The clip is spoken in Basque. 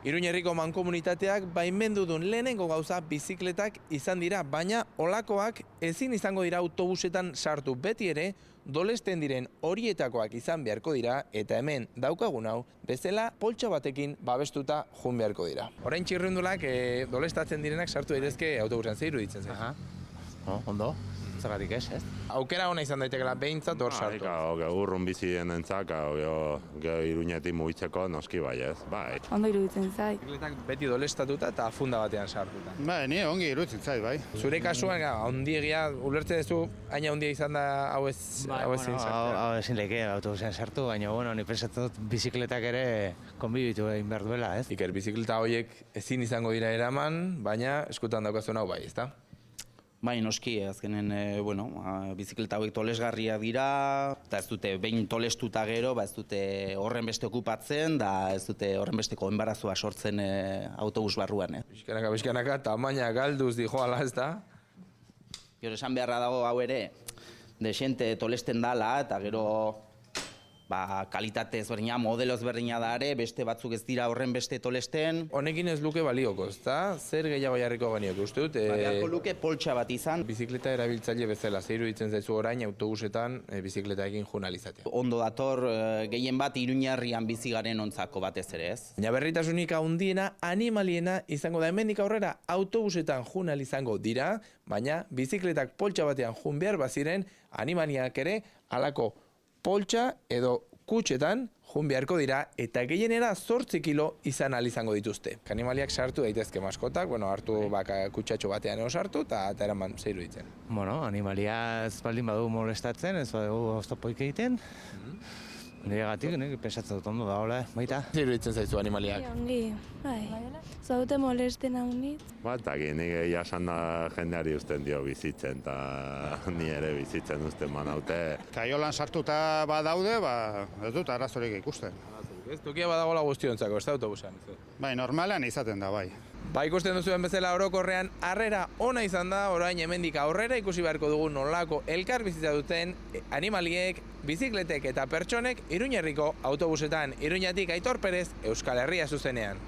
Iruñerriko mankomunitateak baimendu duen lehenengo gauza bizikletak izan dira, baina olakoak ezin izango dira autobusetan sartu, beti ere dolesten diren horietakoak izan beharko dira eta hemen daukagun hau bezala poltsa batekin babestuta joan beharko dira. Orain txirrindulak dolestatzen direnak sartu daitezke autobusean, zer iruditzen zen? Ondo, zergatik ez? Aukera ona izan daitekela behintzat hor sartu. Urrun bizi denentzak, Iruñetik mugitzeko noski bai ez, bai. Ondo iruditzen zait. Bizikletak beti dolestatuta eta funda batean sartuta. Bai, ni ongi iruditzen zait, bai. Zure kasuan, handiegia, ulertzen duzu, haina handia izan da hau ezin sartzea. Hau ezin leke autobusean sartu, baina ni pensatzen dut bizikletak ere konbibitu egin behar duela, ez? Iker, bizikleta horiek ezin izango dira eraman, baina eskutan daukazuen hau bai, ezta? Bai, noski, azkenen, bizikleta hauek tolesgarriak dira, eta ez dute behin tolestuta gero, ez dute horren beste okupatzen, da ez dute horren besteko enbarazua sortzen autobus barruan. Bizkanaka, tamaina galduz dijoala, ez da? Gero esan beharra dago hau ere, desente tolesten dala, eta gero kalitate ezberdina, modelo ezberdina da ere, beste batzuk ez dira horren beste tolesten. Honekin ez luke balioko, ezta? Zer gehiago jarriko genioke, uste dut? Beharko luke poltsa bat izan. Bizikleta erabiltzaile bezala, zer iruditzen zaizu orain autobusetan bizikletaekin joanalizatea? Ondo dator gehien bat Iruñerrian bizi garen ontzako batez ere, ez? Baina berritasunik handiena animaliena izango da, hemendik aurrera autobusetan joan izango dira, baina bizikletak poltsa batean joan behar baziren animaliak ere halako poltsa edo kutxetan joan beharko dira eta gehienera 8 kilo izan izango dituzte. Animaliak sartu daitezke maskotak, hartu kutxatxo batean ego sartu eta eraman zeiru ditzen. Animalia ez baldin badu molestatzen, ez badu oztopoik egiten. Niregatik, pensatzen dut ondo da, hola, baita. Zeiru ditzen zaizu animaliak? Ongi, bai. Zaute molesten hau nit. Bataki, nik jasan da jendeari usten dio bizitzen, eta ni ere bizitzen usten manaute. Kaiolan sartuta badaude, ez dut arazorik ikusten. Ez tokia badagoela guztiontzako, ez da autobusean? Bai, normalean izaten da, bai. Ikusten duzuen bezala orokorrean harrera ona izan da, orain hemendik aurrera ikusi beharko dugu nolako elkar bizitza duten animaliek, bizikletek eta pertsonek Iruñerriko autobusetan. Iruñatik Aitor Perez, Euskal Herria zuzenean.